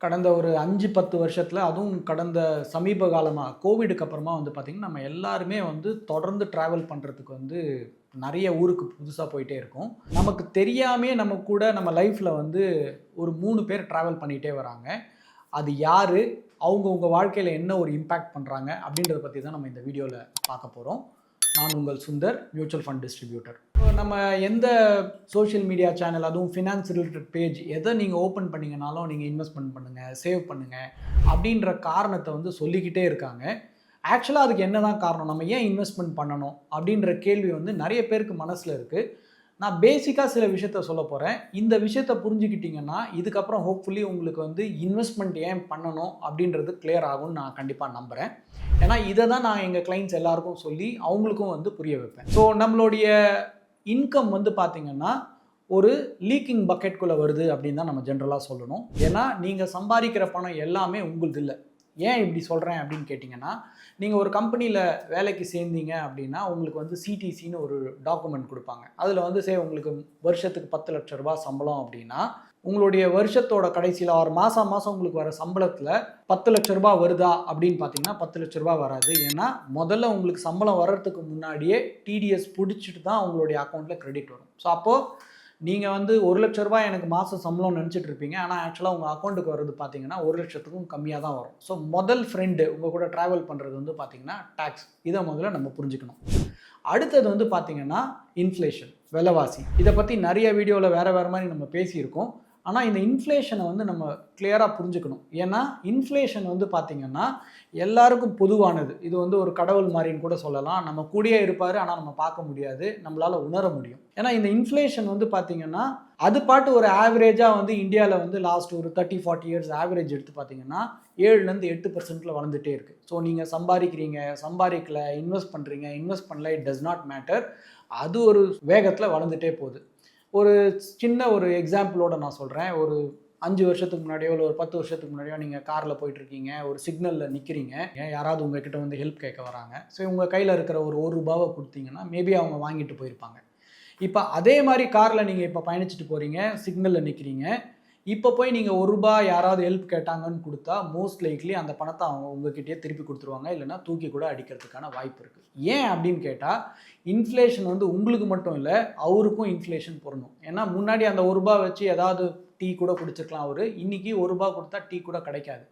கடந்த ஒரு 5, 10 வருஷத்துல அதுவும் கடந்த சமீப காலமா கோவிடுக்கு அப்புறமா வந்து பார்த்தீங்கன்னா, நம்ம எல்லாருமே வந்து தொடர்ந்து டிராவல் பண்றதுக்கு வந்து நெறைய ஊருக்கு புதுசா போயிட்டே இருக்கோம். நமக்கு தெரியாமயே நம்ம கூட நம்ம லைஃப்ல வந்து ஒரு 3 பேர் டிராவல் பண்ணிட்டே வராங்க. அது யாரு? அவங்க உங்க வாழ்க்கையில என்ன ஒரு இம்பாக்ட் பண்றாங்க? அப்படின்றத பத்தி தான் நம்ம இந்த வீடியோல பார்க்க போறோம். நான் உங்கள் சுந்தர், மியூச்சுவல் ஃபண்ட் டிஸ்ட்ரிபியூட்டர். இப்போ நம்ம எந்த சோஷியல் மீடியா சேனல் அதுவும் ஃபினான்ஸ் ரிலேட்டட் பேஜ் எதை நீங்கள் ஓப்பன் பண்ணீங்கனாலும் நீங்கள் இன்வெஸ்ட்மெண்ட் பண்ணுங்கள், சேவ் பண்ணுங்கள் அப்படின்ற காரணத்தை வந்து சொல்லிக்கிட்டே இருக்காங்க. ஆக்சுவலாக அதுக்கு என்ன தான் காரணம்? நம்ம ஏன் இன்வெஸ்ட்மெண்ட் பண்ணணும் அப்படின்ற கேள்வி வந்து நிறைய பேருக்கு மனசில் இருக்குது. நான் பேசிக்காக சில விஷயத்த சொல்ல போகிறேன். இந்த விஷயத்த புரிஞ்சுக்கிட்டீங்கன்னா இதுக்கப்புறம் ஹோப்ஃபுல்லி உங்களுக்கு வந்து இன்வெஸ்ட்மெண்ட் ஏன் பண்ணணும் அப்படின்றது கிளியர் ஆகும்னு நான் கண்டிப்பாக நம்புகிறேன். ஏன்னா இதை தான் நான் எங்கள் கிளைண்ட்ஸ் எல்லாருக்கும் சொல்லி அவங்களுக்கும் வந்து புரிய வைப்பேன். ஸோ நம்மளுடைய இன்கம் வந்து பார்த்தீங்கன்னா ஒரு லீக்கிங் பக்கெட்குள்ளே வருது அப்படின்னு தான் நம்ம ஜென்ரலாக சொல்லணும். ஏன்னா நீங்கள் சம்பாதிக்கிற பணம் எல்லாமே உங்களுது இல்லை. ஏன் இப்படி சொல்கிறேன் அப்படின்னு கேட்டிங்கன்னா, நீங்கள் ஒரு கம்பெனியில் வேலைக்கு சேர்ந்தீங்க அப்படின்னா உங்களுக்கு வந்து சிடிசின்னு ஒரு டாக்குமெண்ட் கொடுப்பாங்க. அதில் வந்து உங்களுக்கு வருஷத்துக்கு 10 லட்ச ரூபா சம்பளம் அப்படின்னா, உங்களுடைய வருஷத்தோட கடைசியில் ஒரு மாதம் உங்களுக்கு வர சம்பளத்தில் 10 லட்ச ரூபா வருதா அப்படின்னு பார்த்தீங்கன்னா 10 லட்ச ரூபா வராது. ஏன்னா முதல்ல உங்களுக்கு சம்பளம் வர்றதுக்கு முன்னாடியே டிடிஎஸ் பிடிச்சிட்டு தான் உங்களுடைய அக்கௌண்ட்டில் கிரெடிட் வரும். ஸோ அப்போது நீங்கள் வந்து 1 லட்ச ரூபாய் எனக்கு மாதம் சம்பளம் நினச்சிட்டு இருப்பீங்க. ஆனால் ஆக்சுவலாக உங்கள் அக்கௌண்ட்டுக்கு வர்றது பார்த்தீங்கன்னா 1 லட்சத்துக்கும் கம்மியாக தான் வரும். ஸோ முதல் ஃப்ரெண்டு உங்கள் கூட ட்ராவல் பண்ணுறது வந்து பார்த்தீங்கன்னா டேக்ஸ். இதை முதல்ல நம்ம புரிஞ்சுக்கணும். அடுத்தது வந்து பார்த்தீங்கன்னா இன்ஃப்ளேஷன், விலைவாசி. இதை பற்றி நிறைய வீடியோவில் வேறு மாதிரி நம்ம பேசியிருக்கோம். ஆனால் இந்த இன்ஃப்ளேஷனை வந்து நம்ம கிளியராக புரிஞ்சுக்கணும். ஏன்னா இன்ஃப்ளேஷன் வந்து பார்த்திங்கன்னா எல்லாருக்கும் பொதுவானது. இது வந்து ஒரு கடவுள் மாதிரின்னு கூட சொல்லலாம். நம்ம கூடயே இருப்பார், ஆனால் நம்ம பார்க்க முடியாது, நம்மளால் உணர முடியும். ஏன்னா இந்த இன்ஃப்ளேஷன் வந்து பார்த்திங்கன்னா அது பாட்டு ஒரு ஆவரேஜாக வந்து இந்தியாவில் வந்து லாஸ்ட் ஒரு 30-40 இயர்ஸ் ஆவரேஜ் எடுத்து பார்த்திங்கன்னா 7லேருந்து 8% வளர்ந்துட்டே இருக்குது. ஸோ நீங்கள் சம்பாதிக்கிறீங்க, சம்பாதிக்கல, இன்வெஸ்ட் பண்ணல, இட் டஸ் நாட் மேட்டர். அது ஒரு வேகத்தில் வளர்ந்துட்டே போகுது. ஒரு சின்ன ஒரு எக்ஸாம்பிளோட நான் சொல்கிறேன். ஒரு 5 வருஷத்துக்கு முன்னாடியோ இல்லை ஒரு 10 வருஷத்துக்கு முன்னாடியோ நீங்கள் காரில் போயிட்டுருக்கீங்க, ஒரு சிக்னலில் நிற்கிறீங்க, யாராவது உங்ககிட்ட வந்து ஹெல்ப் கேட்க வராங்க. ஸோ உங்கள் கையில் இருக்கிற ஒரு ரூபாவை கொடுத்தீங்கன்னா மேபி அவங்க வாங்கிட்டு போயிருப்பாங்க. இப்போ அதே மாதிரி காரில் நீங்கள் இப்போ பயணிச்சுட்டு போகிறீங்க, சிக்னலில் நிற்கிறீங்க. இப்போ போய் நீங்கள் ரூபா யாராவது ஹெல்ப் கேட்டாங்கன்னு கொடுத்தா மோஸ்ட் லைக்லி அந்த பணத்தை அவங்க உங்ககிட்டயே திருப்பி கொடுத்துருவாங்க, இல்லைனா தூக்கி கூட அடிக்கிறதுக்கான வாய்ப்பு இருக்குது. ஏன் அப்படின்னு கேட்டால் இன்ஃப்ளேஷன் வந்து உங்களுக்கு மட்டும் இல்லை, அவருக்கும் இன்ஃப்ளேஷன் பொருந்தும். ஏன்னா முன்னாடி அந்த ரூபா வச்சு ஏதாவது டீ கூட குடிச்சிருக்கலாம் அவர், இன்றைக்கி ரூபா கொடுத்தா டீ கூட கிடைக்காது.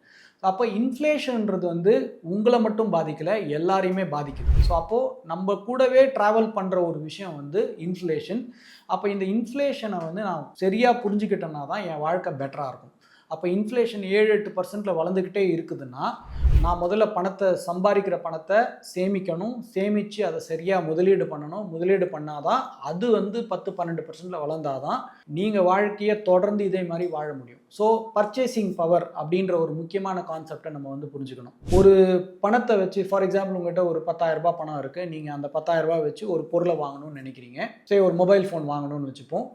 அப்போ இன்ஃப்ளேஷன்ன்றது வந்து உங்களை மட்டும் பாதிக்கலை, எல்லாரையுமே பாதிக்குது. ஸோ அப்போது நம்ம கூடவே ட்ராவல் பண்ணுற ஒரு விஷயம் வந்து இன்ஃப்ளேஷன். அப்போ இந்த இன்ஃப்ளேஷனை வந்து நான் சரியாக புரிஞ்சுக்கிட்டேன்னா தான் என் வாழ்க்கை பெட்டராக இருக்கும். அப்போ இன்ஃப்ளேஷன் 7-8% வளர்ந்துக்கிட்டே இருக்குதுன்னா நான் முதல்ல சம்பாதிக்கிற பணத்தை சேமிக்கணும், சேமித்து அதை சரியாக முதலீடு பண்ணணும். முதலீடு பண்ணாதான் அது வந்து 10-12% வளர்ந்தாதான் நீங்கள் வாழ்க்கையை தொடர்ந்து இதே மாதிரி வாழ முடியும். ஸோ பர்ச்சேசிங் பவர் அப்படின்ற ஒரு முக்கியமான கான்செப்டை நம்ம வந்து புரிஞ்சுக்கணும். ஒரு பணத்தை வச்சு ஃபார் எக்ஸாம்பிள் உங்கள்கிட்ட ஒரு 10,000 ரூபாய் பணம் இருக்குது. நீங்கள் அந்த 10,000 ரூபாய் வச்சு ஒரு பொருளை வாங்கணும்னு நினைக்கிறீங்க. சரி, ஒரு மொபைல் ஃபோன் வாங்கணும்னு வச்சுப்போம்.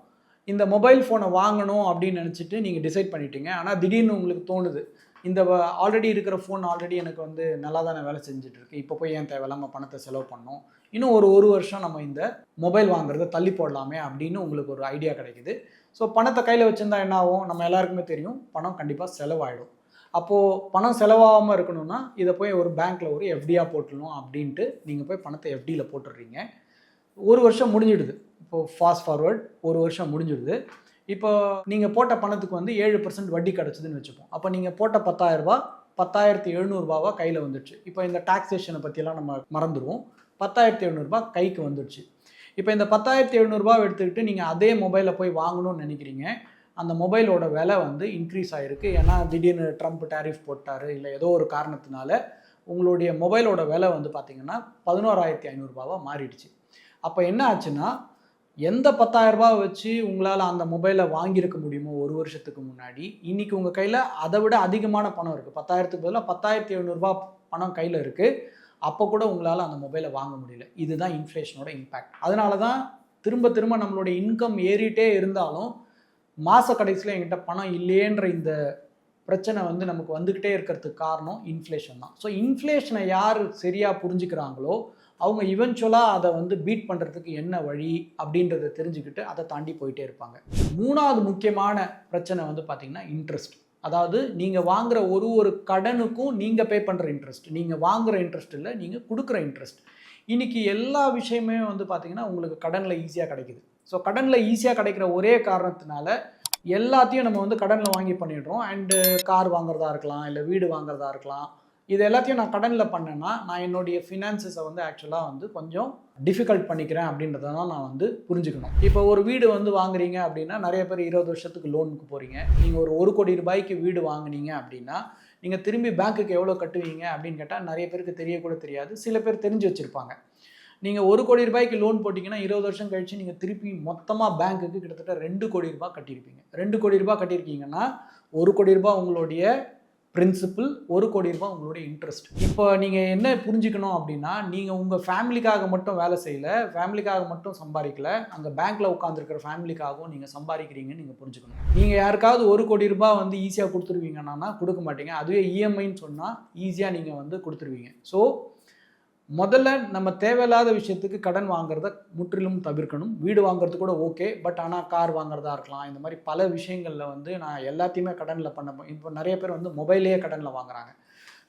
இந்த மொபைல் ஃபோனை வாங்கணும் அப்படின்னு நினச்சிட்டு நீங்கள் டிசைட் பண்ணிட்டீங்க. ஆனால் திடீர்னு உங்களுக்கு தோணுது, இந்த ஆல்ரெடி இருக்கிற ஃபோன் ஆல்ரெடி எனக்கு வந்து நல்லா தானே வேலை செஞ்சுட்ருக்கு, இப்போ போய் ஏன் தேவையில்லாமல் பணத்தை செலவு பண்ணணும், இன்னும் ஒரு வருஷம் நம்ம இந்த மொபைல் வாங்குறத தள்ளி போடலாமே அப்படின்னு உங்களுக்கு ஒரு ஐடியா கிடைக்குது. ஸோ பணத்தை கையில் வச்சுருந்தா என்ன ஆகும்? நம்ம எல்லாருக்குமே தெரியும், பணம் கண்டிப்பாக செலவாயிடும். அப்போது பணம் செலவாகாமல் இருக்கணும்னா இதை போய் ஒரு பேங்க்கில் ஒரு எஃப்டியாக போட்டுடணும் அப்படின்ட்டு நீங்கள் போய் பணத்தை எஃப்டியில் போட்டுடுறீங்க. ஒரு வருஷம் முடிஞ்சிடுது. இப்போது ஃபாஸ்ட் ஃபார்வர்ட் ஒரு வருஷம் முடிஞ்சிடுது. இப்போ நீங்கள் போட்ட பணத்துக்கு வந்து 7% வட்டி கிடச்சிதுன்னு வச்சுப்போம். அப்போ நீங்கள் போட்ட 10,000 ரூபா 10,700 ரூபாவாக கையில் வந்துடுச்சு. இப்போ இந்த டாக்ஸேஷனை பற்றியெல்லாம் நம்ம மறந்துடுவோம். 10,700 ரூபா கைக்கு வந்துடுச்சு. இப்போ இந்த 10,700 ரூபாவை எடுத்துக்கிட்டு நீங்கள் அதே மொபைலை போய் வாங்கணும்னு நினைக்கிறீங்க. அந்த மொபைலோட விலை வந்து இன்க்ரீஸ் ஆகிருக்கு. ஏன்னா திடீர்னு ட்ரம்ப் டேரிஃப் போட்டார், இல்லை ஏதோ ஒரு காரணத்தினால உங்களுடைய மொபைலோட விலை வந்து பார்த்திங்கன்னா 11,500 ரூபாவாக மாறிடுச்சு. அப்போ என்ன ஆச்சுன்னா, எந்த 10,000 ரூபாய் வச்சு உங்களால் அந்த மொபைலை வாங்கியிருக்க முடியுமோ ஒரு வருஷத்துக்கு முன்னாடி, இன்றைக்கி உங்கள் கையில் அதை விட அதிகமான பணம் இருக்குது. 10,000க்கு பதிலாக 10,700 ரூபா பணம் கையில் இருக்குது. அப்போ கூட உங்களால் அந்த மொபைலை வாங்க முடியல. இதுதான் இன்ஃப்ளேஷனோட இம்பேக்ட். அதனால தான் திரும்ப நம்மளுடைய இன்கம் ஏறிட்டே இருந்தாலும் மாத கடைசியில் என்கிட்ட பணம் இல்லையேன்ற இந்த பிரச்சனை வந்து நமக்கு வந்துக்கிட்டே இருக்கிறதுக்கு காரணம் இன்ஃப்ளேஷன் தான். ஸோ இன்ஃப்ளேஷனை யார் சரியாக புரிஞ்சுக்கிறாங்களோ அவங்க இவென்ச்சுவலாக அதை வந்து பீட் பண்ணுறதுக்கு என்ன வழி அப்படின்றத தெரிஞ்சுக்கிட்டு அதை தாண்டி போயிட்டே இருப்பாங்க. 3வது முக்கியமான பிரச்சனை வந்து பார்த்திங்கன்னா இன்ட்ரெஸ்ட். அதாவது நீங்கள் வாங்குற ஒரு கடனுக்கும் நீங்கள் பே பண்ணுற இன்ட்ரெஸ்ட், நீங்கள் வாங்குற இன்ட்ரெஸ்ட் இல்லை, நீங்கள் கொடுக்குற இன்ட்ரெஸ்ட். இன்றைக்கி எல்லா விஷயமே வந்து பார்த்திங்கன்னா உங்களுக்கு கடனில் ஈஸியாக கிடைக்குது. ஸோ கடனில் ஈஸியாக கிடைக்கிற ஒரே காரணத்தினால எல்லாத்தையும் நம்ம வந்து கடனில் வாங்கி பண்ணிடுறோம். அண்டு கார் வாங்குறதா இருக்கலாம், இல்லை வீடு வாங்குறதா இருக்கலாம். இது எல்லாத்தையும் நான் கடனில் பண்ணேன்னா நான் என்னுடைய ஃபினான்சஸை வந்து ஆக்சுவலாக வந்து கொஞ்சம் டிஃபிகல்ட் பண்ணிக்கிறேன் அப்படின்றத தான் நான் வந்து புரிஞ்சுக்கணும். இப்போ ஒரு வீடு வந்து வாங்குறீங்க அப்படின்னா நிறைய பேர் 20 வருஷத்துக்கு லோனுக்கு போகிறீங்க. நீங்கள் ஒரு 1 கோடி ரூபாய்க்கு வீடு வாங்குனீங்க அப்படின்னா நீங்கள் திரும்பி பேங்க்குக்கு எவ்வளோ கட்டுவீங்க அப்படின்னு கேட்டால் நிறைய பேருக்கு தெரியக்கூட தெரியாது. சில பேர் தெரிஞ்சு வச்சுருப்பாங்க. நீங்கள் 1 கோடி ரூபாய்க்கு லோன் போட்டிங்கன்னா 20 வருஷம் கழிச்சு நீங்கள் திருப்பி மொத்தமாக பேங்க்குக்கு கிட்டத்தட்ட 2 கோடி ரூபாய் கட்டியிருப்பீங்க. 2 கோடி ரூபாய் கட்டியிருக்கீங்கன்னா 1 கோடி ரூபாய் உங்களுடைய பிரின்சிபல், 1 கோடி ரூபாய் உங்களுடைய இன்ட்ரெஸ்ட். இப்போ நீங்கள் என்ன புரிஞ்சுக்கணும் அப்படின்னா, நீங்கள் உங்கள் ஃபேமிலிக்காக மட்டும் வேலை செய்யலை, ஃபேமிலிக்காக மட்டும் சம்பாதிக்கலை, அங்கே பேங்க்கில் உட்காந்துருக்கிற ஃபேமிலிக்காகவும் நீங்கள் சம்பாதிக்கிறீங்கன்னு நீங்கள் புரிஞ்சுக்கணும். நீங்கள் யாருக்காவது 1 கோடி ரூபாய் வந்து ஈஸியாக கொடுத்துருவீங்கன்னா கொடுக்க மாட்டீங்க. அதுவே இஎம்ஐன்னு சொன்னால் ஈஸியாக நீங்கள் வந்து கொடுத்துருவீங்க. ஸோ முதல்ல நம்ம தேவையில்லாத விஷயத்துக்கு கடன் வாங்குறத முற்றிலும் தவிர்க்கணும். வீடு வாங்குறது கூட ஓகே, பட் ஆனால் கார் வாங்குறதா இருக்கலாம். இந்த மாதிரி பல விஷயங்களில் வந்து நான் எல்லாத்தையுமே கடனில் இப்போ நிறைய பேர் வந்து மொபைலே கடனில் வாங்குறாங்க.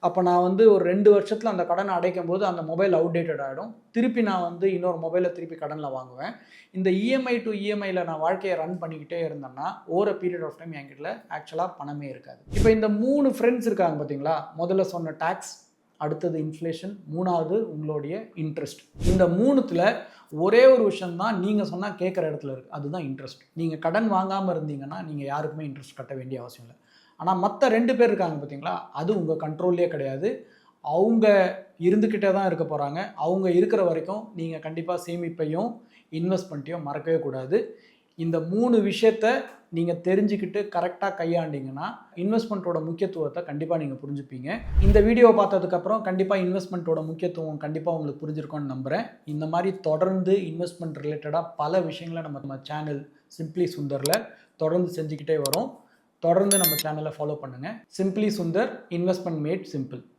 அப்போ நான் வந்து ஒரு 2 வருஷத்தில் அந்த கடனை அடைக்கும் போது அந்த மொபைல் அவுடேட்டட் ஆகிடும். திருப்பி நான் வந்து இன்னொரு மொபைலை திருப்பி கடனில் வாங்குவேன். இந்த இஎம்ஐ டு இஎம்ஐயில் நான் வாழ்க்கையை ரன் பண்ணிக்கிட்டே இருந்தேன்னா ஓவர் பீரியட் ஆஃப் டைம் என்கிட்ட ஆக்சுவலாக பணமே இருக்காது. இப்போ இந்த 3 ஃப்ரெண்ட்ஸ் இருக்காங்க பார்த்தீங்களா, முதல்ல சொன்ன டேக்ஸ், அடுத்தது இன்ஃப்ளேஷன், 3வது உங்களுடைய இன்ட்ரெஸ்ட். இந்த 3த்தில் ஒரே ஒரு விஷயம்தான் நீங்கள் சொன்னால் கேட்குற இடத்துல இருக்குது, அதுதான் இன்ட்ரெஸ்ட். நீங்கள் கடன் வாங்காமல் இருந்தீங்கன்னா நீங்கள் யாருக்குமே இன்ட்ரெஸ்ட் கட்ட வேண்டிய அவசியம் இல்லை. ஆனால் மற்ற 2 பேர் இருக்காங்க பார்த்தீங்களா, அது உங்கள் கண்ட்ரோல்லே கிடையாது. அவங்க இருந்துக்கிட்டே தான் இருக்க போகிறாங்க. அவங்க இருக்கிற வரைக்கும் நீங்கள் கண்டிப்பாக சேமிப்பையும் இன்வெஸ்ட்மெண்ட்டையும் மறக்கவே கூடாது. இந்த 3 விஷயத்த நீங்கள் தெரிஞ்சுக்கிட்டு கரெக்டாக கையாண்டிங்கன்னா இன்வெஸ்ட்மெண்ட்டோட முக்கியத்துவத்தை கண்டிப்பாக நீங்கள் புரிஞ்சுப்பீங்க. இந்த வீடியோவை பார்த்ததுக்கப்புறம் கண்டிப்பாக இன்வெஸ்ட்மெண்ட்டோட முக்கியத்துவம் கண்டிப்பாக உங்களுக்கு புரிஞ்சிருக்கும்னு நம்புகிறேன். இந்த மாதிரி தொடர்ந்து இன்வெஸ்ட்மெண்ட் ரிலேட்டடாக பல விஷயங்களை நம்ம சேனல் சிம்பிளி சுந்தரில் தொடர்ந்து செஞ்சுக்கிட்டே வரோம். தொடர்ந்து நம்ம சேனலை ஃபாலோ பண்ணுங்கள். Simply Sundar, investment made simple.